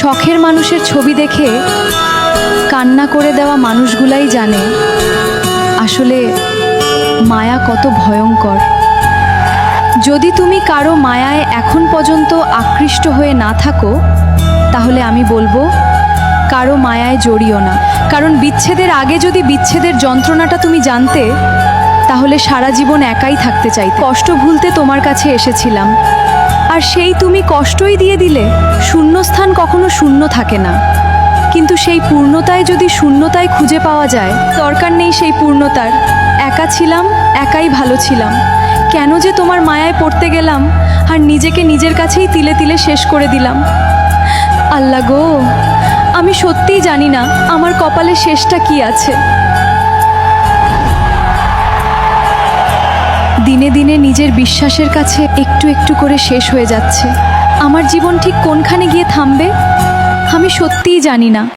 শখের মানুষের ছবি দেখে কান্না করে দেওয়া মানুষগুলাই জানে আসলে মায়া কত ভয়ঙ্কর। যদি তুমি কারো মায়ায় এখন পর্যন্ত আকৃষ্ট হয়ে না থাকো, তাহলে আমি বলবো কারো মায়ায় জড়িও না। কারণ বিচ্ছেদের আগে যদি বিচ্ছেদের যন্ত্রণাটা তুমি জানতে, তাহলে সারা জীবন একাই থাকতে চাইতে। কষ্ট ভুলতে তোমার কাছে এসেছিলাম, আর সেই তুমি কষ্টই দিয়ে দিলে। শূন্যস্থান কখনো শূন্য থাকে না, কিন্তু সেই পূর্ণতায় যদি শূন্যতায় খুঁজে পাওয়া যায়, দরকার নেই সেই পূর্ণতার। একা ছিলাম, একাই ভালো ছিলাম। কেন যে তোমার মায়ায় পড়তে গেলাম আর নিজেকে নিজের কাছেই তিলে তিলে শেষ করে দিলাম। আল্লাহ গো, আমি সত্যিই জানি না আমার কপালে শেষটা কি আছে। দিনে দিনে নিজের বিশ্বাসের কাছে একটু একটু করে শেষ হয়ে যাচ্ছে। আমার জীবন ঠিক কোনখানে গিয়ে থামবে আমি সত্যিই জানি না।